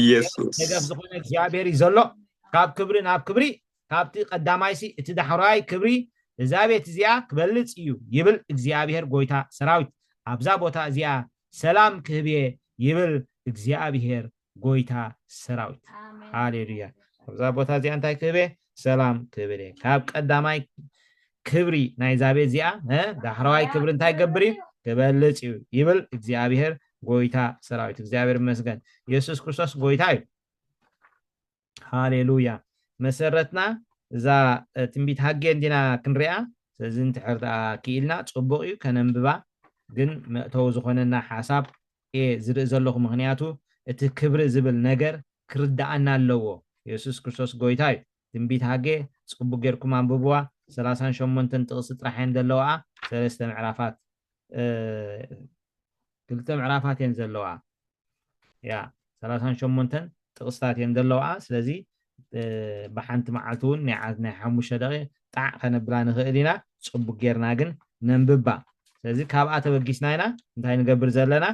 ኢየሱስ ደገፍ ዝኾነ እግዚአብሔር ይዘሎ ካብ ክብሪ ናብ ክብሪ ካብቲ ቀዳማይሲ እቲ ዳሕራይ ክብሪ እዛ ቤት እዚኣ ክበልጽ እዩ ይብል እግዚአብሔር ጎይታ ሰራዊት ኣብዛ ቦታ እዚኣ ሰላም ክህብየ ይብል እግዚአብሔር ጎይታ ሰራዊት ሃሌሉያ ኣብዛ ቦታ እዚኣ እንታይ ክህብየ ሰላም ክህብየ ካብ ቀዳማይ ክብሪ ናይ ዛቤት እዚኣ ዳሕራይ ክብሪ እንታይ ገብር እዩ ክበልጽ እዩ ይብል እግዚአብሔር ጎይታ ሰራዊት እግዚአብሔር ይመስገን ኢየሱስ ክርስቶስ ጎይታ እዩ ሃሌሉያ መሰረትና እዛ ትንቢት ሃጌ እንዲና ክንሪኣ ስለዚ እንትሕርዳ ክኢልና ጽቡቕ እዩ ከነንብባ ግን መእተው ዝኾነና ሓሳብ ዝርኢ ዘለኹ ምክንያቱ እቲ ክብሪ ዝብል ነገር ክርዳኣና ኣለዎ ኢየሱስ ክርስቶስ ጎይታ እዩ ትንቢት ሃጌ ጽቡቕ ጌርኩም አንብብዋ 38 ጥቕሲ ጥራሕን ዘለዋ 3 ምዕራፋት ክልተ ምዕራፋት እየን ዘለዋ ያ 38 ጥቕስታት እየን ዘለዋ ስለዚ ብሓንቲ መዓልቲ እውን ናይ 5 ደቂቕ ጣዕ ከነብላ ንኽእል ኢና ጽቡቕ ጌርና ግን ነንብባ ስለዚ ካብኣ ተበጊስና ኢና እንታይ ንገብር ዘለና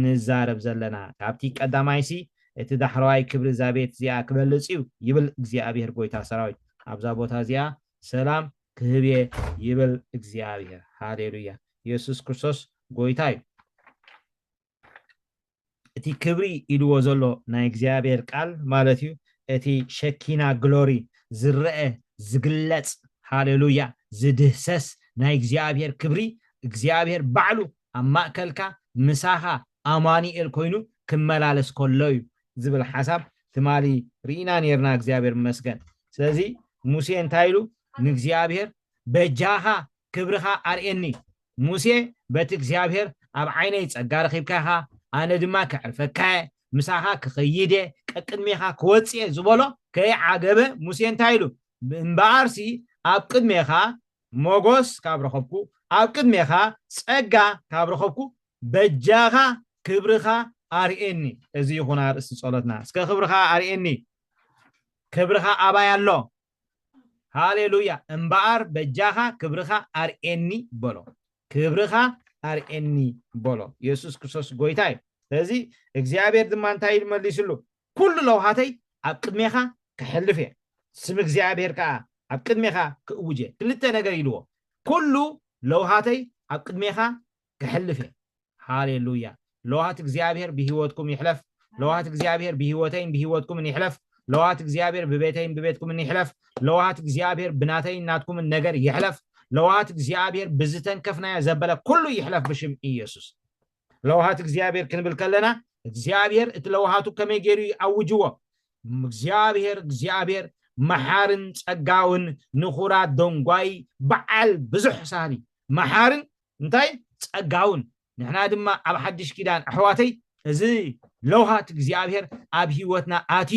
ንዛረብ ዘለና ካብቲ ቀዳማይሲ እቲ ዳሕራይ ክብሪ ዛቤት እዚኣ ክበልጽ እዩ ይብል እግዚአብሔር ጎይታ ሰራዊት ኣብዛ ቦታ እዚኣ ሰላም ክህብየ ይብል እግዚአብሔር ሃሌሉያ ኢየሱስ ክርስቶስ ጎይታ እዩ እቲ ክብሪ ኢልዎ ዘሎ ናይ እግዚአብሔር ቃል ማለት እዩ እቲ ሸኪና ግሎሪ ዝርአ ዝግለጽ ሃሌሉያ ዝድህሰስ ናይ እግዚአብሔር ክብሪ እግዚአብሔር ባዕሉ ኣብ ማእከልካ ምሳኻ ኣማኒኤል ኮይኑ ክመላለስ ከሎ እዩ ዝብል ሓሳብ ትማሊ ርኢና ነርና እግዚአብሔር ይመስገን ስለዚ ሙሴ እንታይ ኢሉ ንእግዚአብሔር በጃኻ ክብርኻ ኣርኤኒ ሙሴ በቲ እግዚአብሔር ኣብ ዓይነይ ጸጋ ረኺብካ ኢኻ ኣነ ድማ ክዕርፈካ ምሳኻ ክኸይደ ቀቅድሜኻ ክወፅየ ዝበሎ ከይዓገበ ሙሴ እንታይ ኢሉ እምበኣርሲ ኣብ ቅድሜኻ ሞጎስ ካብ ረኸብኩ ኣብ ቅድሜኻ ጸጋ ካብ ረኸብኩ በጃኻ ክብርኻ ኣርኤኒ እዚ ይኹን ኣርእስቲ ጸሎትና እስከ ክብርኻ ኣርኤኒ ክብርኻ ኣባይ ኣሎ ሃሌሉያ እምበኣር በጃኻ ክብርኻ ኣርኤኒ በሎ ክብርኻ ኣርኤኒ በሎ ኢየሱስ ክርስቶስ ጎይታ እዩ ስለዚ እግዚአብሔር ድማ እንታይ ይመልስሉ ኩሉ ለውሃተይ ኣብ ቅድሜኻ ክሕልፍ እየ ስም እግዚአብሔር ከዓ ኣብ ቅድሜኻ ክእውጀ ክልተ ነገር ኢልዎ ኩሉ ለውሃተይ ኣብ ቅድሜኻ ክሕልፍ እየ ሃሌሉያ ለውሃት እግዚአብሔር ብህይወትኩም ይሕለፍ ለውሃት እግዚአብሔር ብህይወተይን ብህይወትኩም ይሕለፍ ለውሃት እግዚአብሔር በቤተይን በቤትኩም ይሕለፍ ለውሃት እግዚአብሔር ብናተይን ናትኩም ነገር ይሕለፍ ለውሃት እግዚአብሔር ብዝተን ከፍናያ ዘበለ ኩሉ ይሕለፍ ብሽም ኢየሱስ ለውሃት እግዚአብሔር ክንብል ከለና እግዚአብሔር እቲ ለውሃቱ ከመይ ገይሩ ይአውጅዎ እግዚአብሔር መሓርን ጸጋውን ንኹራት ደንጓይ በዓል ብዙሕ ሳሊ መሓርን እንታይ ጸጋውን ንሕና ድማ ኣብ ሓድሽ ኪዳን ኣሕዋተይ እዚ ለውሃት እግዚአብሔር ኣብ ህይወትና ኣቲ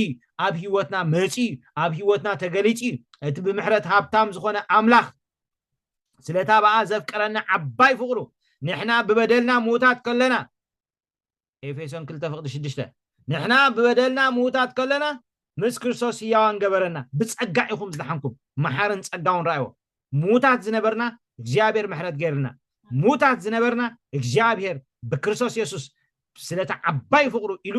ኣብ ህይወትና መጺ ኣብ ህይወትና ተገሊጺ እቲ ብምሕረት ሃብታም ዝኾነ ኣምላኽ ስለታ በኣ ዘፍቀረና ዓባይ ፍቅሩ ንሕና ብበደልና ሙታት ከለና ኤፌሶን 2:6 ንሕና ብበደልና ሙታት ከለና ምስ ክርስቶስ ሕያዋን ገበረና ብጸጋ ኢኹም ዝደሓንኩም መሓርን ጸጋውን ረኣይዎ ሙታት ዝነበርና እግዚአብሔር ምሕረት ገይርና ሙታት ዝነበርና እግዚአብሔር በክርስቶስ ኢየሱስ ስለታ ዓባይ ፍቅሩ ኢሉ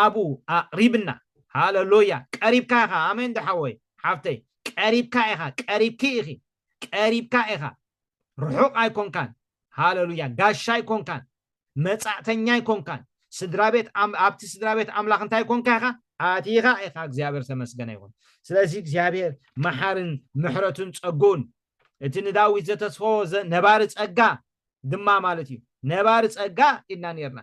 አቡ አቅሪብና ሃሌሉያ ቀሪብካ ኢኻ አሜን ደሓወይ ሓፍተይ ቀሪብካ ኢኻ ቀሪብኪ ኢኺ ቀሪብካ ኢኻ ርሑቕ ኣይኮንካን ሃሌሉያ ጋሻ ኣይኮንካን መጻዕተኛ ኣይኮንካን ስድራቤት ኣብቲ ስድራቤት ኣምላኽ እንታይ ኮንካ ኢኻ ኣቲኻ ኢኻ እግዚአብሔር ተመስገነ ይሁን ስለዚህ እግዚአብሔር መሓርን ምሕረቱን ጸጉን እቲ ንዳዊት ዘተስፈዎ ነባሪ ጸጋ ድማ ማለት እዩ ነባሪ ጸጋ ኢልና ነርና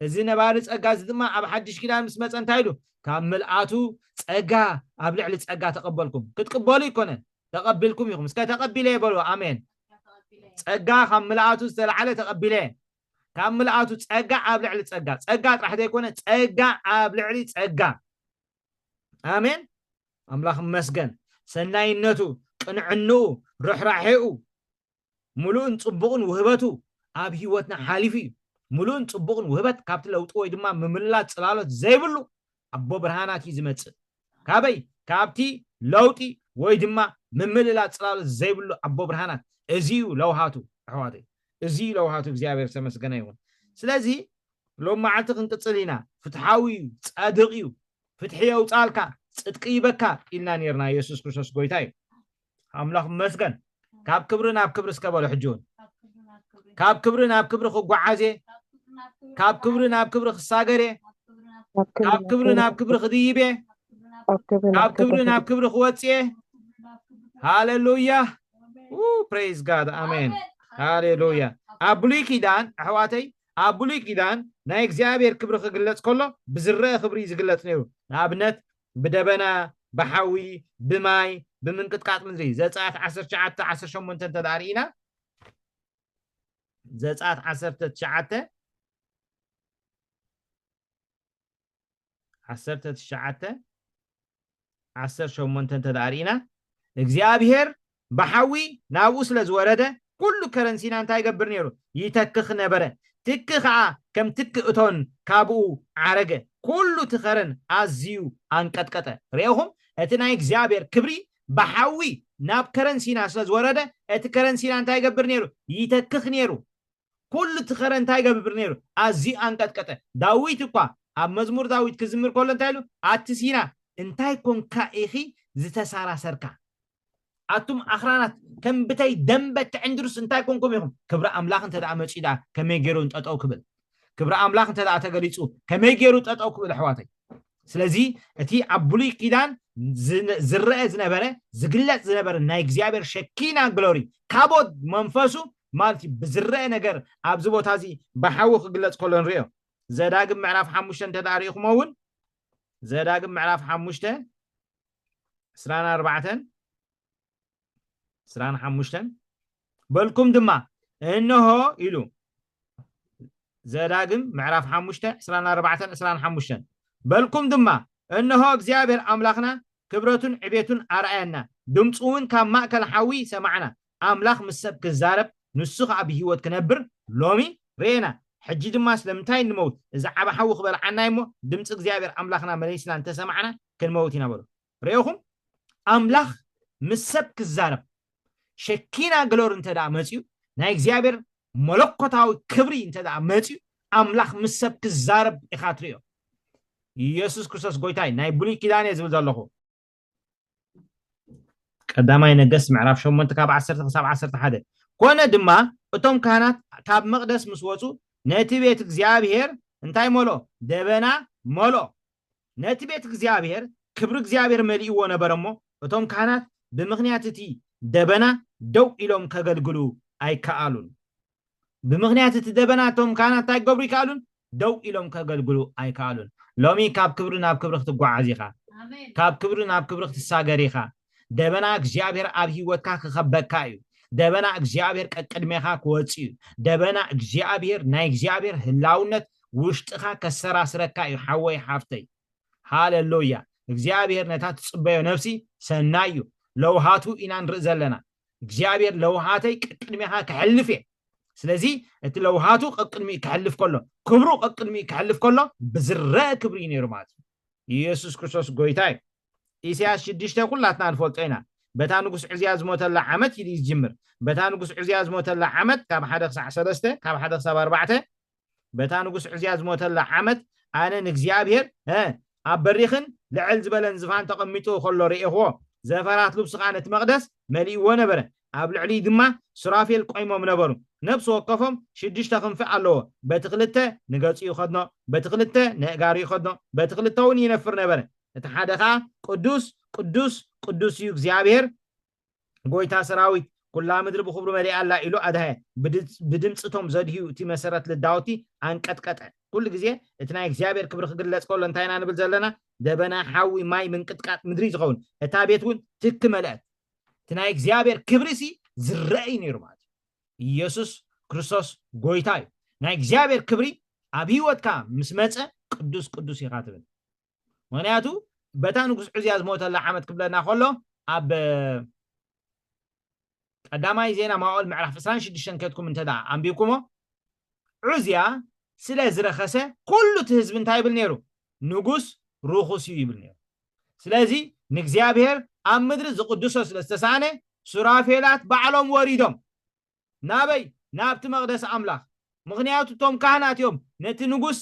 እዚ ነባሪ ጸጋ እዚ ድማ ኣብ ሓድሽ ኪዳን ምስ መጸ እንታይ ኢሉ ካብ ምልኣቱ ጸጋ ኣብ ልዕሊ ጸጋ ተቀበልኩም ክትቅበሉ ይኮነን ተቀቢልኩም ኢኹም እስከ ተቀቢለ ይበሉ አሜን ጸጋ ካብ ምልኣቱ ዝተለዓለ ተቀቢለ ካብ ምልኣቱ ጸጋ ኣብ ልዕሊ ጸጋ ጸጋ ጥራሕ ዘይኮነ ጸጋ ኣብ ልዕሊ ጸጋ አሜን ኣምላኽ መስገን ሰናይነቱ ቅንዕንኡ ርሕራሕኡ ሙሉእን ጽቡቕን ውህበቱ ኣብ ህይወትና ሓሊፉ እዩ ሙሉእን ጽቡቕን ውህበት ካብቲ ለውጢ ወይ ድማ ምምላጥ ጽላሎት ዘይብሉ ኣቦ ብርሃናት እዩ ዝመጽእ ካበይ ካብቲ ለውጢ ወይ ድማ ምምላጥ ጽላሎት ዘይብሉ ኣቦ ብርሃናት እዚዩ ለውሃቱ ኣሕዋተይ እዚ ለውሃቱ እግዚአብሔር ተመስገነ ይሁን ስለዚህ ሎም መዓልቲ ክንቅጽል ኢና ፍትሓዊ ጻድቕ እዩ فتحي يوصالكا صدقي بكا إلنا نيرنا يسوع كريستوس غويتاي أملاك مسكن كاب كبرنا بكبر سكبل حجون كاب كبرنا بكبر خقعازي كاب كبرنا بكبر خساجري كاب كبرنا بكبر خديبه كاب كبرنا بكبر خواتيه هاليلويا praise God amen هاليلويا أبولي كيدان أحواتي أبولي كيدان نا إخزيابير كبر خجلت كله بزرع خبري زجلت نيو أبنت بدبنا بحوي بماي بمنكت كات منزري زات 10 شمون تدارينا زات 10 شمون تدارينا إخزيابير بحوي ناوس لزورده كل كرنسينا انت يقبر نيرو يتكخ نبره تكخ كم تكئتون كابو عرقه كل تخرن أزيو أنكتكته ريوهم اتنا إخزيابير كبري بحوي ناب كرنسينا لزورده ات كرنسينا انت يقبر نيرو يتكخ نيرو كل تخرن انت يقبر نيرو أزيو أنكتكته داويتكوا أب مزمور داويت كزمر كل انتايلو أتسينا انتاي كون كائخي زتسارا سركا أتم أخرانات كم بتاي دمبت عندرس انتاي كونكم يهم كبر أملاك انت دا عمتش إدا كمي جيرون تأتأو كبل كبر أملاك انت دا أتغليتسو كمي جيرون تأتأو كبل حواتي سلازي اتي عبولي كيدان زرقة زنبرة زقلت زنبرة نايك زيابر شكينا غلوري كابود منفسو مالتي بزرقة نجر عبزبو تازي بحوخ قلت كولن ريو زداقم معراف حموشتن تداريخ مون زداقم معراف حموشتن سرانا 4 سران حموشتن بلكم دما إنه إلو زراقم معرف حموشتن سران 4 سران حموشتن بلكم دما إنه እግዚአብሔር أملاخنا كبرتون عبيتون أرأينا دمتون كان مأكل حوي سمعنا أملاخ مسب كزارب نسخ عبي هوت كنبر لومي رينا حجي دما سلمتاين نموت إذا عبا حوي خبر عنا يمو دمت እግዚአብሔር أملاخنا مليسنا انت سمعنا كنموتنا برو ريوهم أملاخ مسب كزارب شكينا غلور انت دا مصيو نا እግዚአብሔር ملكوتاو كبري انت دا مصيو املاح مسب كزارب اخاتريو ኢየሱስ ክርስቶስ ጎይታይ ናይ ብሉይ ኪዳን ዝብል ዘለኹ ቀዳማይ ነገሥት ምዕራፍ 8 ካብ 10 ክሳብ 11 ኮነ ድማ እቶም ካህናት ካብ መቅደስ ምስ ወፁ ነቲ ቤት እግዚአብሔር እንታይ ሞሎ ደበና ሞሎ ነቲ ቤት እግዚአብሔር ክብሪ እግዚአብሔር መልኢዎ ነበረሞ እቶም ካህናት ብምኽንያት እቲ ደበና ደው ኢሎም ከገልግሉ ኣይከኣሉን ብምኽንያት እቲ ደበና እቶም ካህናት ኣይገብሩ ይከኣሉን ደው ኢሎም ከገልግሉ ኣይከኣሉን ሎሚ ካብ ክብሪ ናብ ክብሪ ክትጓዓዝ ኢኻ ካብ ክብሪ ናብ ክብሪ ክትሳገር ኢኻ ደበና እግዚአብሔር ኣብ ሂወትካ ክኸበካ እዩ ደበና እግዚአብሔር ቀቅድሜኻ ክወፅእ እዩ ደበና እግዚአብሔር ናይ እግዚአብሔር ህላውነት ውሽጥኻ ከሰራስረካ እዩ ሓወይ ሓፍተይ ሃሌሉያ እግዚአብሔር ነታ ትጽበዮ ነፍሲ ሰናዩ ለውሃቱ ኢና ንርኢ ዘለና እግዚአብሔር ለውሃተይ ቀቅድሜኻ ክሕልፍ እየ ስለዚ እቲ ለውሃቱ ቀቅድሚ ክሕልፍ ከሎ ክብሩ ቀቅድሚ ክሕልፍ ከሎ ብዝረአ ክብሪ ነይሩ ማለት ኢየሱስ ክርስቶስ ጎይታይ ኢሳያስ 6 ኩላትና ንፈልጦ ኢና በታ ንጉስ ዕዝያ ዝሞተላ ዓመት ኢሉ ይጅምር በታ ንጉስ ዕዝያ ዝሞተላ ዓመት ካብ 1 ክሳብ 3 ካብ 1 ክሳብ 4 በታ ንጉስ ዕዝያ ዝሞተላ ዓመት ኣነ ንእግዚአብሔር ኣብ በሪኽን ልዕል ዝበለን ዝፋን ተቐሚጡ ከሎ ርኢኽዎ ዘፈራት ልብስ ቃ ነቲ መቅደስ መሊእዎ ነበረ ኣብ ልዕሊ ድማ ሱራፌል ቆይሞም ነበሩ ነብስ ወከፎም 6 ክንፊ ኣለዎ በቲ ክልተ ንገጹ ይኸድኖ በቲ ክልተ ንእጋሩ ይኸድኖ በቲ ክልተ እውን ይነፍር ነበረ እቲ ሓደ ኸ ቅዱስ ቅዱስ ቅዱስ እዩ እግዚአብሔር ጎይታ ሰራዊት ኩላ ምድሪ ብክብሩ መሊኣ ኣላ ኢሉ ኣድሃየ ብድምፅቶም ዘድህዩ እቲ መሰረት ልዳውቲ አንቀጥቀጠ ኩሉ ግዜ እቲ ናይ እግዚአብሔር ክብሪ ክግለጽ ከሎ እንታይ ኢና ንብል ዘለና ደበና ሓዊ ማይ ምንቅጥቃጥ ምድሪ ዝኸውን እታ ቤት እውን ትክ መልአት እቲ ናይ እግዚአብሔር ክብሪሲ ዝረአይ ነይሩ ማለት ኢየሱስ ክርስቶስ ጎይታ እዩ ናይ እግዚአብሔር ክብሪ ኣብ ሂወትካ ምስ መፀ ቅዱስ ቅዱስ ኢኻ ትብል ምክንያቱ በታ ንጉስ ዕዝያ ዝሞተላ ዓመት ክብለና ከሎ ኣብ ቀዳማይ ዜና ማውል ምዕራፍ 26 ከትኩም እንተዳ አንቢብኩሞ ዕዝያ ስለ ዝረኸሰ ኩሉ እቲ ህዝብ እንታይ ይብል ነይሩ ንጉስ ርኹስ እዩ ይብል ነይሩ ስለዚ ንእግዚአብሔር ኣብ ምድሪ ዝቅድሶ ስለ ዝተሳነ ሱራፌላት ባዕሎም ወሪዶም ናበይ ናብቲ መቅደስ ኣምላኽ ምክንያቱ እቶም ካህናት እዮም ነቲ ንጉስ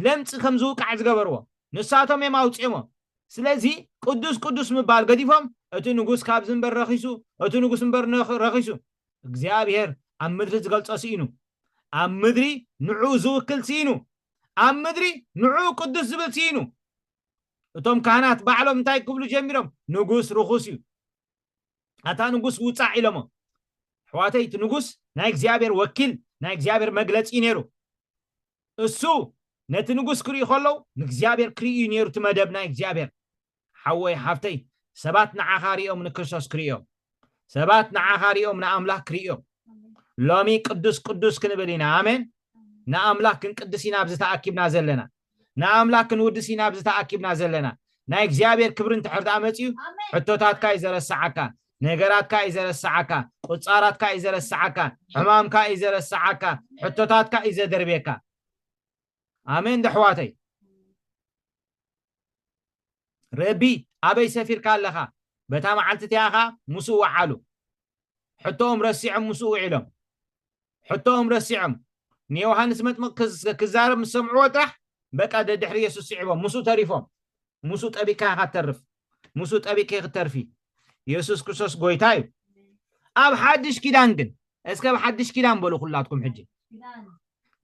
ለምፂ ከም ዝውቃዕ ዝገበርዎ ንሳቶም የማውጽሞ ስለዚህ ቅዱስ ምባል ገዲፎም እቲ ንጉስ ካብ ዝንበር ረኺሱ እቲ ንጉስ እንበር ረኺሱ እግዚአብሔር ኣብ ምድሪ ዝገልጾ ሲኢኑ ኣብ ምድሪ ንዑ ዝውክል ሲኢኑ ኣብ ምድሪ ንዑ ቅዱስ ዝብል ሲኢኑ እቶም ካህናት ባዕሎም እንታይ ክብሉ ጀሚሮም ንጉስ ርኹስ እዩ ኣታ ንጉስ ውፃዕ ኢሎሞ ሕዋተይ እቲ ንጉስ ናይ እግዚአብሔር ወኪል ናይ እግዚአብሔር መግለጺ ነይሩ እሱ ነቲ ንጉስ ክርኢ ከለው ንእግዚአብሔር ክርኢ ነይሩ እቲ መደብ ናይ እግዚአብሔር ሓወይ ሓፍተይ ሰባት ንዓኻሪኦም ንክርስቶስ ክርእዮም ሰባት ንዓኻሪኦም ንኣምላኽ ክርእዮም ሎሚ ቅዱስ ክንብል ኢና ኣሜን ንኣምላኽ ክንቅድስ ኢና ኣብዚ ተኣኪብና ዘለና ንኣምላኽ ክንውድስ ኢና ኣብዚ ተኣኪብና ዘለና ናይ እግዚአብሔር ክብርን ትሕርታ መጽዩ ሕቶታትካ ይዘረስዓካ ነገራትካ ይዘረስዓካ ቁጻራትካ ይዘረስዓካ ሕማምካ ይዘረስዓካ ሕቶታትካ ይዘደርቤካ ኣሜን ደሕዋተይ ረቢ ኣበይ ሰፊርካ ኣለኻ በታ መዓልቲ ትያኻ ሙሱ ወዓሉ ሕቶኦም ረሲዖም ሙሱ ውዒሎም ሕቶኦም ረሲዖም ንዮሐንስ መጥምቅ ክዛረብ ምስ ሰምዕዎ ጥራሕ በቃ ድሕሪ ኢየሱስ ሲዕቦም ሙሱ ተሪፎም ሙሱ ጠቢካ ከተርፍ ሙሱ ጠቢካ ከተርፊ ኢየሱስ ክርስቶስ ጎይታ እዩ ኣብ ሓድሽ ኪዳን ግን እስከ ሓድሽ ኪዳን በሉ ኩላትኩም ሕጂ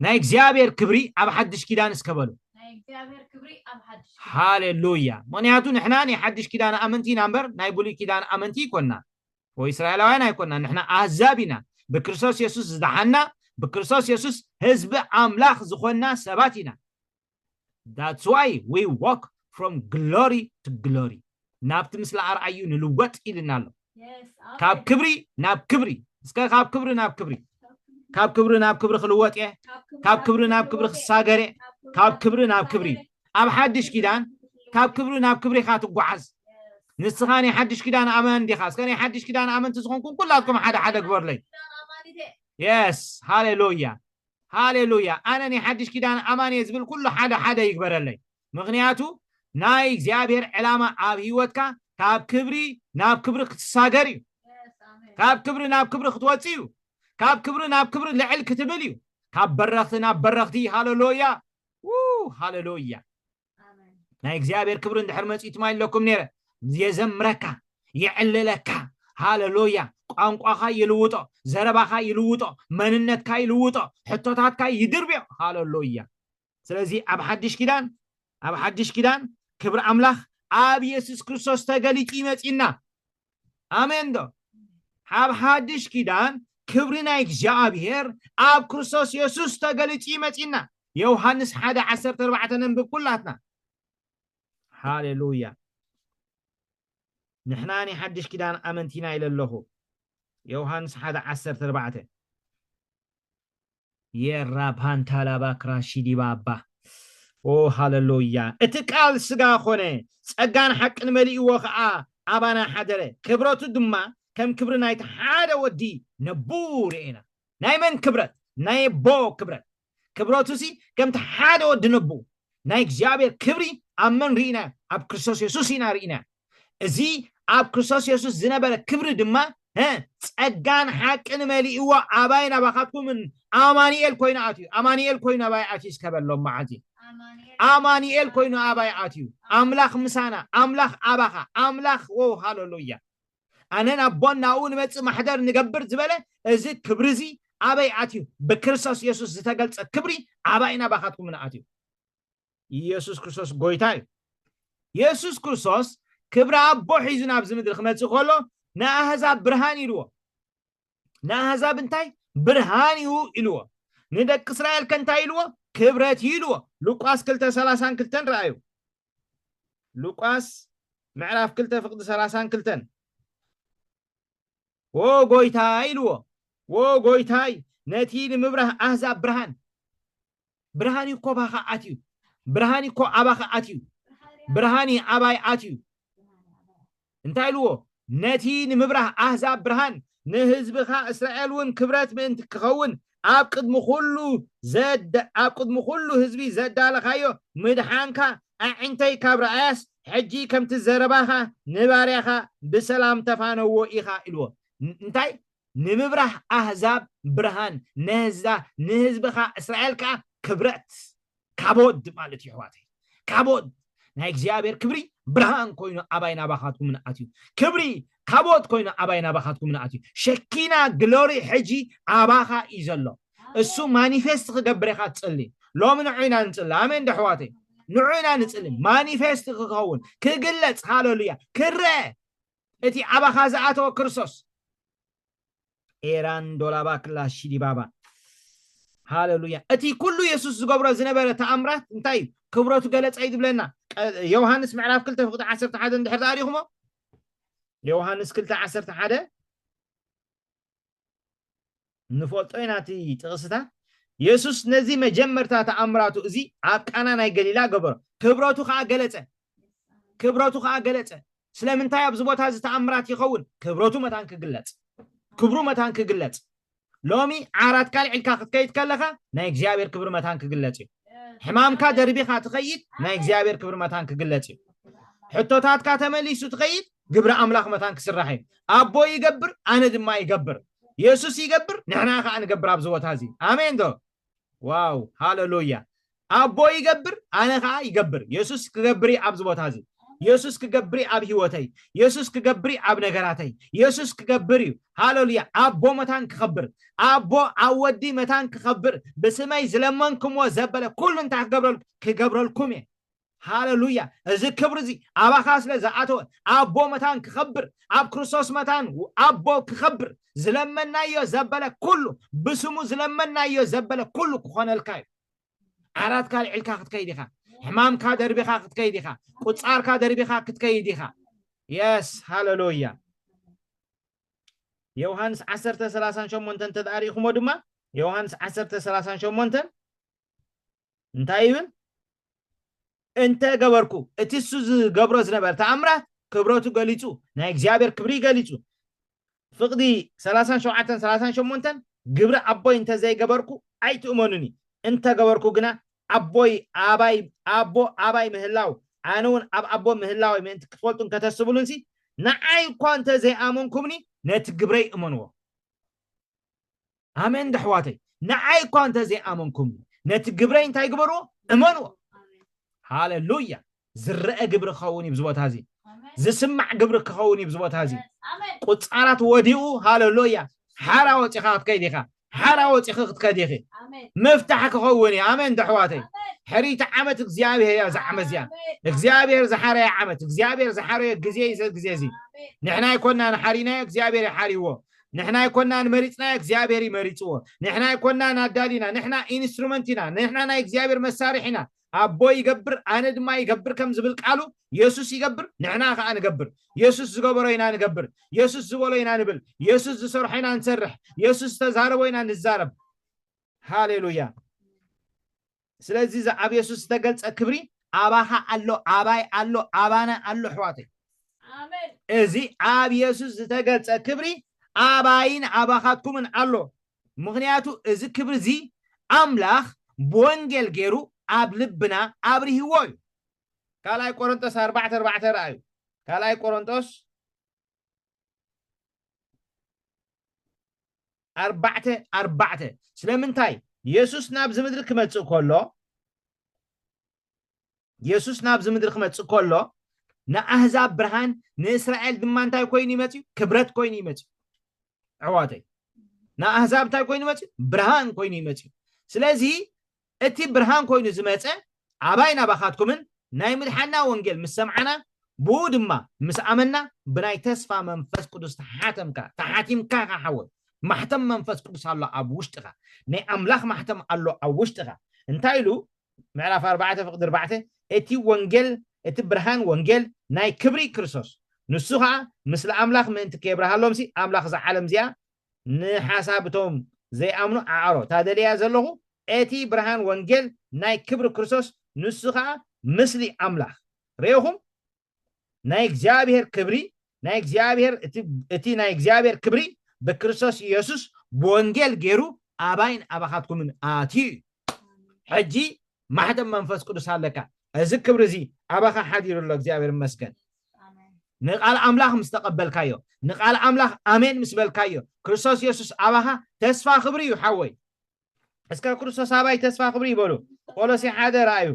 ናይ እግዚአብሔር ክብሪ ኣብ ሓድሽ ኪዳን እስከበሉ ናይ እግዚአብሔር ክብሪ ኣብ ሓድሽ ሃሌሉያ ምክንያቱ ንሕና ናይ ሓድሽ ኪዳን ኣመንቲና እምበር ናይ ብሉይ ኪዳን ኣመንቲ ይኮንና ወይ እስራኤላውያን ኣይኮንና ንሕና ኣህዛብ ኢና ብክርስቶስ ኢየሱስ ዝደሓና ብክርስቶስ ኢየሱስ ህዝቢ ኣምላኽ ዝኾንና ሰባት ኢና that's why we walk from glory to glory ናብቲ ምስሊ ኣርኣዩ ንልወጥ ኢልና ኣሎ ካብ ክብሪ ናብ ክብሪ እስከ ካብ ክብሪ ናብ ክብሪ ካብ ክብሪ ናብ ክብሪ ክልወጥ እየ ካብ ክብሪ ናብ ክብሪ ክሳገር እየ ካብ ክብሪ ናብ ክብሪ ኣብ ሓድሽ ኪዳን ካብ ክብሪ ናብ ክብሪ ኢኻ ትጓዓዝ ንስኻ ናይ ሓድሽ ኪዳን ኣመን ዲኻ እስከ ናይ ሓድሽ ኪዳን ኣመንቲ ዝኾንኩም ኩላትኩም ሓደ ግበርለይ yes ሃሌሉያ ኣነ ናይ ሓድሽ ኪዳን ኣማን እየ ዝብል ኩሉ ሓደ ይግበረለይ ምክንያቱ ናይ እግዚአብሔር ዕላማ ኣብ ህይወትካ ካብ ክብሪ ናብ ክብሪ ክትሳገር እዩ ካብ ክብሪ ናብ ክብሪ ክትወጽእ እዩ ካብ ክብሪ ናብ ክብሪ ልዕል ክትብል እዩ ካብ በረኽቲ ናብ በረኽቲ ሃሌሉያ ናይ እግዚአብሔር ክብሪ እንድሕር መጽኡ ትማይለኩም ነይረ የዘምረካ ይዕልለካ ሃሌሉያ ቋንቋኻ ይልውጦ ዘረባኻ ይልውጦ መንነትካ ይልውጦ ሕቶታትካ ይድርብዮ ሃሌሉያ ስለዚ ኣብ ሓድሽ ኪዳን ክብሪ ኣምላኽ ኣብ ኢየሱስ ክርስቶስ ተገሊጹ ይመጽና ኣሜን ዶ ኣብ ሓድሽ ኪዳን ክብሪ ናይ እግዚአብሔር ኣብ ክርስቶስ ኢየሱስ ተገሊጹ ይመጽና ዮሐንስ 1:14 ንንብብ ኩላትና ሃሌሉያ ንሕና ናይ ሓድሽ ኪዳን ኣመንቲና ኢለለኹ ዮሐንስ 1:14 የራፓንታላባ ክራሺዲባባ ኦ ሃሌሉያ እቲ ቃል ስጋ ኾነ ጸጋን ሓቅን መሊእዎ ከዓ ኣባና ሓደረ ክብረቱ ድማ ከም ክብሪ ናይቲ ሓደ ወዲ ነቡር ኢና ናይ መን ክብረት ናይ ቦ ክብረቱ ሲ ከምቲ ሓደ ወዲ ነቡ ናይ እግዚአብሔር ክብሪ ኣብ መን ርኢና ኣብ ክርስቶስ ኢየሱስ ኢና ርኢና እዚ ኣብ ክርስቶስ ኢየሱስ ዝነበረ ክብሪ ድማ ጸጋን ሓቅን መሊእዎ ኣባይና ባኻትኩም ኣማኒኤል ኮይኑ ኣትዩ ኣማኒኤል ኮይኑ ኣባይ ኣትዩ እስከበሎም መዓልቲ ኣማኒኤል ኮይኑ ኣባይ ኣትዩ ኣምላኽ ምሳና ኣምላኽ ኣባኻ ኣምላኽ ሃሌሉያ ኣነን ኣቦናኡ ንመጽእ ማሕደር ንገብር ዝበለ እዚ ክብሪ እዚ ኣባይ ኣትዩ ብክርስቶስ ኢየሱስ ዝተገልጸ ክብሪ ኣባይና ባኻትኩም ኣትዩ ኢየሱስ ክርስቶስ ጎይታ እዩ ኢየሱስ ክርስቶስ ክብሪ ኣቦ ሒዙ ናብዚ ምድሪ ክመጽእ ከሎ ንኣሕዛብ ብርሃን ኢልዎ ንኣሕዛብ እንታይ ብርሃን እዩ ኢልዎ ንደቂ እስራኤል ከንታይ ኢልዎ ክብረት ኢልዎ ሉቃስ 2:32 ረአዩ ሉቃስ ምዕራፍ 2:32 ጎይታይ ኢልዎ ጎይታይ ነቲ ንምብራህ ኣሕዛብ ብርሃን እኮ ባኻ ኣትዩ ብርሃን እኮ ኣባኻ ኣትዩ ብርሃን ኣባይ ኣትዩ እንታይ ኢልዎ ነቲ ንምብራህ ኣሕዛብ ብርሃን ንህዝብኻ እስራኤል እውን ክብረት ምእንቲ ክኸውን ኣብ ቅድሚ ኩሉ ህዝቢ ዘዳለኻዮ ምድሓንካ ኣዕንተይ ካብ ረኣያስ ሕጂ ከምቲ ዘረባኻ ንባርያኻ ብሰላም ተፋነዎ ኢኻ ኢልዎ እንታይ ንምብራህ ኣሕዛብ ብርሃን ንህዝብኻ እስራኤል ከዓ ክብረት ካቦድ ማለት እዩ ሕዋተይ ካቦድ ናይ እግዚአብሔር ክብሪ ብርሃን ኮይኑ አባይና ባኻትኩም ንአትዩ ክብሪ ካቦት ኮይኑ አባይና ባኻትኩም ንአትዩ ሸኪና ግሎሪ ሕጂ አባኻ ይዘሎ እሱ ማኒፌስት ክገብር ኢኻ ትጽሊ ሎሚ ንዑና ንጽሊ አሜን ደሕዋተይ ንዑና ንጽሊ ማኒፌስት ክኸውን ክግለጽ ሃሌሉያ ክርአ እቲ አባኻ ዝኣተወ ክርስቶስ ኤራን ዶላባ ክላሽ ዲባባ ሃሌሉያ እቲ ኩሉ ኢየሱስ ዝገብሮ ዝነበረ ተአምራት እንታይ ክብረቱ ገለጸ ይብለና ዮሐንስ ምዕራፍ 2:11 እንድሕር ታሪኹሞ ዮሐንስ 2:11 ንፈልጦ ናቲ ጥቕስታ ኢየሱስ ነዚ መጀመርታ ተአምራቱ እዚ ኣብ ቃና ናይ ገሊላ ገበሮ ክብረቱ ከዓ ገለጸ ስለምንታይ ኣብ ዝቦታ እዚ ተአምራት ይኸውን ክብረቱ መታን ክግለጽ ሎሚ ዓራት ካልዕ ኢልካ ክትከይድ ከለኻ ናይ እግዚአብሔር ክብሪ መታን ክግለጽ እዩ ሕማምካ ደርቢኻ ትኸይድ ናይ እግዚአብሔር ክብሪ መታን ክግለጽ እዩ ሕቶታትካ ተመሊሱ ትኸይድ ግብሪ ኣምላኽ መታን ክስራሕ እዩ ኣቦ ይገብር ኣነ ድማ ይገብር ኢየሱስ ይገብር ንሕና ከዓ ንገብር ኣብ ዝቦታ እዚ ኣሜን ዶ ዋው ሃሌሉያ ኣቦ ይገብር ኣነ ከዓ ይገብር ኢየሱስ ክገብር ኣብ ዝቦታ እዚ ኢየሱስ ክገብር ኣብ ህይወተይ ኢየሱስ ክገብር ኣብ ነገራተይ ኢየሱስ ክገብር ሃሌሉያ ኣቦ መታን ክኸብር ኣቦ ኣወዲ መታን ክኸብር ብስመይ ዝለመንኩሞ ዘበለ ኩሉ እንታይ ክገብረልኩም እየ ሃሌሉያ እዚ ክብሪ እዚ ኣባኻ ስለ ዝኣተወ ኣቦ መታን ክኸብር ኣብ ክርስቶስ መታን ኣቦ ክኸብር ዝለመናዮ ዘበለ ኩሉ ብስሙ ዝለመናዮ ዘበለ ኩሉ ክኾነልካ እዩ ዓራት ካልዕ ኢልካ ክትከይድ ኢኻ ሕማምካ ደርቢኻ ክትከይድ ኢኻ ቁጻርካ ደርቢኻ ክትከይድ ኢኻ የስ ሃሌሉያ ዮሐንስ 10:38 ተዳሪኹሞ ድማ ዮሐንስ 10:38 እንታይ ይብል እንተ ገበርኩ እቲ እሱ ዝገብሮ ዝነበረ ተአምራት ክብረቱ ገሊጹ ናይ እግዚአብሔር ክብሪ ገሊጹ ፍቅዲ 37:38 ግብሪ አቦይ እንተ ዘይገበርኩ ኣይትእመኑኒ እንተ ገበርኩ ግና አቦይ አባይ ምህላው ኣነውን ኣብ አቦ ምህላው ምእንቲ ክትፈልጡን ከተስብሉንሲ ንዓይ እኳ እንተ ዘይኣመንኩምኒ ነቲ ግብረይ እመንዎ ኣሜን ደሕዋተይ ንዓይ እኳ እንተ ዘይኣመንኩምኒ ነቲ ግብረይ እንታይ ግበርዎ እመንዎ ሃሌሉያ ዝርአ ግብሪ ክኸውን ብዝቦታ እዚ ዝስማዕ ግብሪ ክኸውን ብዝቦታ እዚ ቁጻራት ወዲኡ ሃሌሉያ ሓራ ወፂኻ ክትከይድ ኢኻ ሓራ ወፂኻ ክትከይድ ኢኻ መፍታሕ ክኸውን ኣሜን ደሕዋተይ ሕሪት ዓመት እግዚአብሔር ዝዓመዝያ እግዚአብሔር ዝሓረየ ዓመት እግዚአብሔር ዝሓረየ ግዜ እዚ ንሕና ይኮንና ንሓሪናዮ እግዚአብሔር ይሓሪዎ ንሕና ይኮንና ንመሪፅናዮ እግዚአብሔር ይመሪፅዎ ንሕና ይኮንና ናዳሊና ንሕና ኢንስትሩመንት ኢና ንሕና ናይ እግዚአብሔር መሳርሒ ኢና አቦ ይገብር ኣነ ድማ ይገብር ከም ዝብል ቃሉ ኢየሱስ ይገብር ንሕና ከዓ ንገብር ኢየሱስ ዝገበሮ ኢና ንገብር ኢየሱስ ዝበሎ ኢና ንብል ኢየሱስ ዝሰርሖ ኢና ንሰርሕ ኢየሱስ ተዛረቦ ኢና ንዛረብ ሃሌሉያ ስለዚ ኣብ ኢየሱስ ተገልጸ ክብሪ ኣባኻ ኣሎ ኣባይ ኣሎ ኣባና ኣሎ ሕዋተይ ኣሜን እዚ ኣብ ኢየሱስ ዝተገልጸ ክብሪ ኣባይን ኣባኻትኩምን ኣሎ ምክንያቱ እዚ ክብሪ እዚ ኣምላኽ ብወንጌል ገይሩ ኣብ ልብና ኣብርሂዎ እዩ ካልኣይ ቆሮንጦስ 4:4 ረኣዩ ካልኣይ ቆሮንጦስ 4:4 ስለምንታይ ኢየሱስ ናብ ዝምድሪ ክመጽእ ከሎ ንኣሕዛብ ብርሃን ንእስራኤል ድማ እንታይ ኮይኑ ይመጽእ ክብረት ኮይኑ ይመጽእ ኣሕዋተይ ንኣሕዛብ እንታይ ኮይኑ ይመጽእ ብርሃን ኮይኑ ይመጽእ ስለዚ እቲ ብርሃን ኮይኑ ዝመጸ ኣባይና ባኻትኩምን ናይ ምድሓና ወንጌል ምስ ሰምዓና ብኡ ድማ ምስ ኣመና ብናይ ተስፋ መንፈስ ቅዱስ ተሓቲምካ ሓወይ ማሕተም መንፈስ ቅዱስ ኣሎ ኣብ ውሽጥኻ ናይ ኣምላኽ ማሕተም ኣሎ ኣብ ውሽጥኻ እንታይ ኢሉ ምዕራፍ 4:4 እቲ ወንጌል እቲ ብርሃን ወንጌል ናይ ክብሪ ክርስቶስ ንሱ ከዓ ምስሊ ኣምላኽ ምእንቲ ከይብርሃሎምሲ ኣምላኽ ዝዓለም እዚኣ ንሓሳብቶም ዘይኣምኑ ኣዕሮ ታደልያ ዘለኹ እቲ ብርሃን ወንጌል ናይ ክብሪ ክርስቶስ ንሱ ከዓ ምስሊ ኣምላኽ ርኢኹም ናይ እግዚአብሔር ክብሪ ናይ እግዚአብሔር እቲ ናይ እግዚአብሔር ክብሪ በክርስቶስ ኢየሱስ በወንጌል ገይሩ ኣባይን ኣባኻትኩምን ኣትዩ ሕጂ ማሕተም መንፈስ ቅዱስ ኣለካ እዚ ክብሪ እዚ ኣባኻ ሓዲሩሎ እግዚአብሔር ይመስገን ንቃል ኣምላኽ ምስ ተቀበልካዮ ንቃል ኣምላኽ ኣሜን ምስ በልካዮ ክርስቶስ ኢየሱስ ኣባኻ ተስፋ ክብሪ እዩ ሓወይ እስከ ክርስቶስ ኣባይ ተስፋ ክብሪ ይበሉ ቆሎሴ 1 ረኣዩ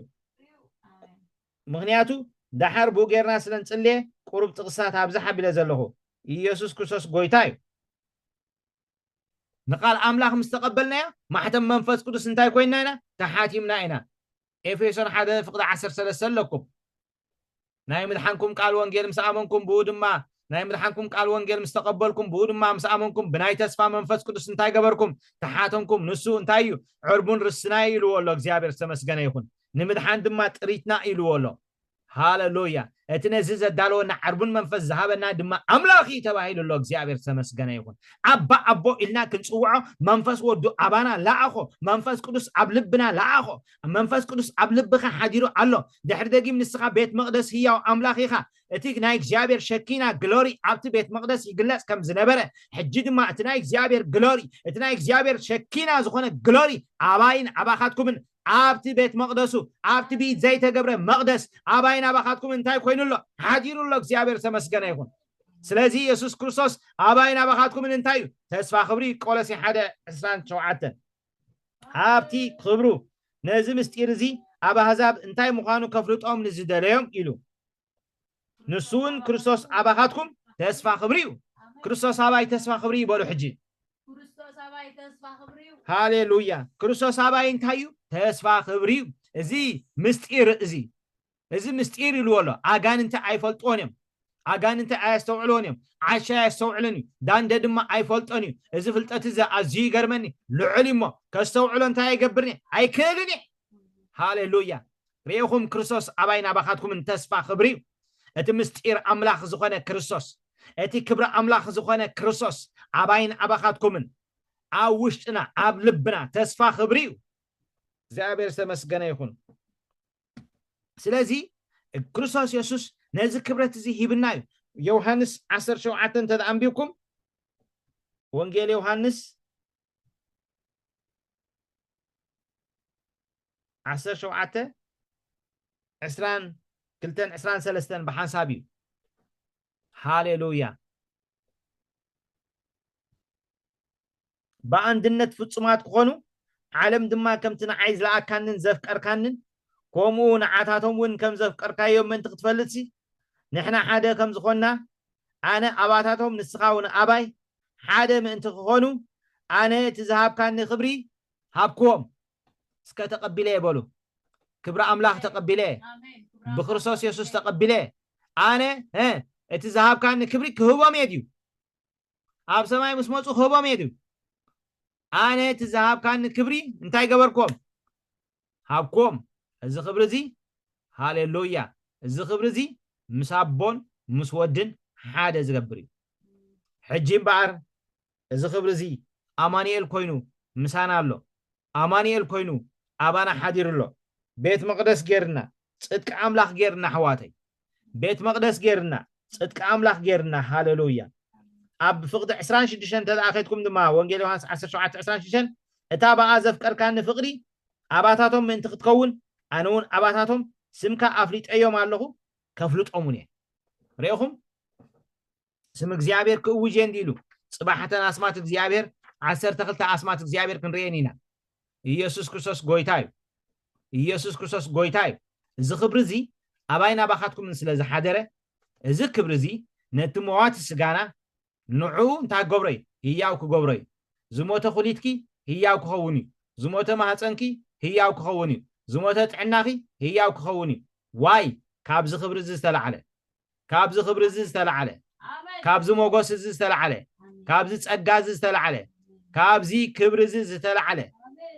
مغنياتو دحر بو غيرنا سلن صلي قرب تقسات ابزح بلا زلخو يسوع كريستوس غويتاي نقال املاح مستقبلنا ما حتى منفس قدس انتاي كويننا تحاتيمنا اينا افيسون حدا فقد 13 لكم ناي مدحنكم قال وانجيل مسامنكم بودما ناي مدحنكم قال وانجيل مستقبلكم بودما مسامنكم بناي تسفا منفس قدس انتاي غبركم تحاتنكم نسو انتايو عربون رسناي يلو والله እግዚአብሔር ተመስገነ ይሁን ንምድሓን ድማ ጥሪትና ኢሉ والله هاللويا اتنزز دالونا عربون منفس ذهبنا دما املاخي تباهيل الله እግዚአብሔር ተመስገነ ይሁን አባ አቦ ኢልና ክንጽውዖ መንፈስ ወዱ አባና ላአኾ መንፈስ ቅዱስ አብልብና ላአኾ መንፈስ ቅዱስ አብልብኻ ሓዲሩ አሎ ድሕሪ ደጊም ንስኻ ቤት መቅደስ ህያው አምላኺኻ እቲ ናይ እግዚአብሔር ሸኪና ግሎሪ ኣብቲ ቤት መቅደስ ይግለጽ ከም ዝነበረ ሕጂ ድማ እቲ ናይ እግዚአብሔር ግሎሪ እቲ ናይ እግዚአብሔር ሸኪና ዝኾነ ግሎሪ አባይን አባኻትኩምን ኣብቲ ቤት መቅደሱ ኣብቲ ቤት ዘይተገብረ መቅደስ አባይን አባኻትኩም እንታይ ኮይኑሎ ሓዲሩሎ እግዚአብሔር ተመስገነ ይሁን ስለዚ ኢየሱስ ክርስቶስ አባይን አባኻትኩም እንታይ ተስፋ ክብሪ ቆሎሴ 1:27 ኣብቲ ክብሩ ነዚ ምስጢር እዚ ኣብ ኣሕዛብ እንታይ ምዃኑ ከፍልጦም ንዝደለዮም ኢሉ ንሱን ክርስቶስ አባኻትኩም ተስፋ ክብሪ ክርስቶስ አባይ ተስፋ ክብሪ ይበሉ ሕጂ ክርስቶስ አባይ ተስፋ ክብሪ ሃሌሉያ ክርስቶስ አባይ እንታይ ተስፋ ክብሪ እዚ ምስጢር እዚ ምስጢር ይልወሎ አጋንንተ አይፈልጦንም አጋንንተ አያስተውዕሎንም ዓሻ ያስተውዕለኒ ዳንደ ድማ አይፈልጦኒ እዚ ፍልጠት እዚ ኣዝዩ ይገርመኒ ልዑልሞ ከስተውዕሎ እንታይ ይገብርኒ አይክእልኒ ሃሌሉያ ሪኢኹም ክርስቶስ አባይና ባኻትኩም ተስፋ ክብሪ እቲ ምስጢር አምላኽ ዝኾነ ክርስቶስ እቲ ክብሪ አምላኽ ዝኾነ ክርስቶስ አባይን አባኻትኩም ኣብ ውሽጥና ኣብ ልብና ተስፋ ክብሪ እግዚአብሔር ተመስገነ ይሁን ስለዚህ ክርስቶስ ኢየሱስ ነዚ ክብረት እዚ ሂብናዩ ዮሐንስ 17 ተአንቢኩም ወንጌል ዮሐንስ 17 23 بحسابي هاليلويا بأندنت فتصمات كونو عالم دما كم تنعيز لأكانن زفكر كانن كومو نعاتاتهم ون كم زفكر كايوم من تقتفلتسي نحنا حدا كم زخونا أنا أباتاتهم نسخاون أباي حدا من تخونو أنا تذهب كان خبري هابكم سكا تقبليه بولو كبر أملاح تقبليه بخرصوص يسوس تقبليه أنا تذهب كان خبري كهوبا ميديو أب سماي مسموصو هوبا ميديو أنا تذهب كان كبري انتاي قبركم هابكم إذا خبر زي هاليلويا إذا خبر زي مسابون مسودن حدا زقبري حجين بعر إذا خبر زي أمانيل كوينو مسانا له أمانيل كوينو أبانا حدير له بيت مقدس غيرنا صدق أملاخ غيرنا حواتي بيت مقدس غيرنا صدق أملاخ غيرنا هاليلويا أب فقد 26 تداخلكم دما وانجيل يوحنس 17 اتابع ازفكر كان فقري أباتاتهم من تتكون أنون أباتاتهم سمكا أفليت أيوم الله كفلوت أموني ريهم سم እግዚአብሔር ከውጄ እንዲሉ ጽባሐተን አስማት እግዚአብሔር 10 ተክልተ አስማት እግዚአብሔር ክንረየኒና ኢየሱስ ክርስቶስ ጎይታይ ኢየሱስ ክርስቶስ ጎይታይ እዚ ክብሪ እዚ አባይና ባኻትኩም ስለዚ ሓደረ እዚ ክብሪ እዚ ነቲ ሞዋት ስጋና ንዑ እንታይ ገብረይ ህያው ክገብረይ ዝሞተ ኹሊትኪ ህያው ክኸውን ዝሞተ ማህፀንኪ ህያው ክኸውን ዝሞተ ጥዕናኺ ህያው ክኸውን ዋይ ካብዚ ክብሪ እዚ ዝተለዓለ ካብዚ ክብሪ እዚ ዝተለዓለ ካብዚ ሞጎስ እዚ ዝተለዓለ ካብዚ ጸጋ እዚ ዝተለዓለ ካብዚ ክብሪ እዚ ዝተለዓለ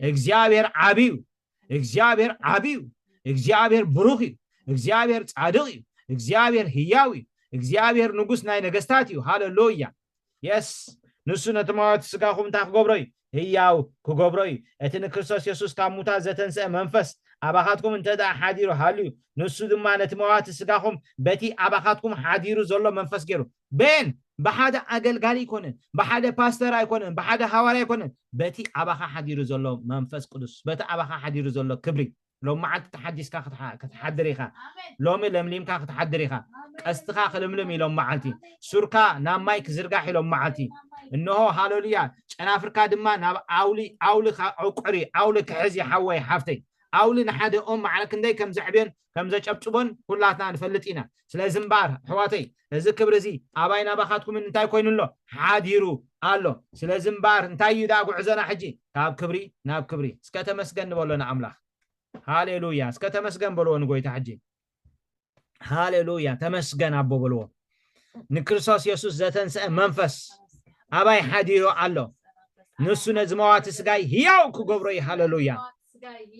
እግዚአብሔር ዓቢዩ እግዚአብሔር ዓቢዩ እግዚአብሔር ብሩኽ እግዚአብሔር ጻድቕ እግዚአብሔር ህያው እግዚአብሔር ንጉስ ናይ ነገስታት እዩ ሃሌሉያ የስ ንሱ ነተማት ስጋኹም ታኽገብሮይ ህያው ክገብሮይ እቲ ንክርስቶስ ኢየሱስ ካብ ሙታት ዘተንስአ መንፈስ አባኻትኩም እንተዳ ሓዲሩ ሃልዩ ንሱ ድማ ነተማት ስጋኹም በቲ አባኻትኩም ሓዲሩ ዘሎ መንፈስ ገይሩ በን بحدا أجلجالي يكونن بحدا باستر يكونن بحدا حواري يكونن بتي أباخا حدير زلوا منفس قدس بتي أباخا حدير زلوا كبري لو ما عاد تحديث كا تحدريخا لو ململم كا تحدريخا استخا خلملمي لو ما عالتي سركا نامايك زرقاحي لو ما عالتي إنه هالوليا أنا أفريقيا دما أولي عقري أولي كحزي حوي حفتي أولي نحد على كندي كم زعبين كم زج أبتبون كلاتنا نفلتينا سلازم بار حواتي ذكر برزي أباينا بخاتكم من انتاي كوين الله حاديرو الله سلازم بار انتاي يداقو عزنا حجي ناب كبري سكتا مسجن بولنا أملاخ هاليلويا سكتا مسجن بولون قوي تحجي هاليلويا تمسجن أبو بلو نكرساس يسوس زتنسأ منفس أباي حاديرو الله نسو نزموات سقاي هياو كقبري هاليلويا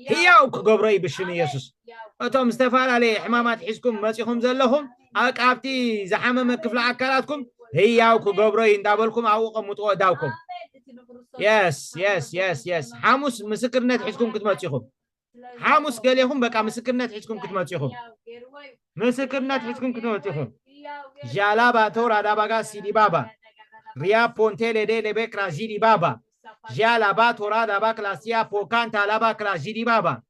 هياو كقبري بشم يسوس أتوم استفال عليه حمامات حسكم مسيحهم زلهم أكابتي زحمة كفل عكالاتكم هياو كقبري ندابلكم أو متوى داوكم يس حاموس مسكرنا حسكم كتمسيحهم حاموس قال لهم بقى مسكرنا حسكم كتمسيحهم مسكرنا حسكم كتمسيحهم جالابا تورا دابا سيدي بابا ريا بونتيلي دي لبكرا جيدي بابا جالابا تورا دابا كلاسيا بوكانتا لابا كلا جيدي بابا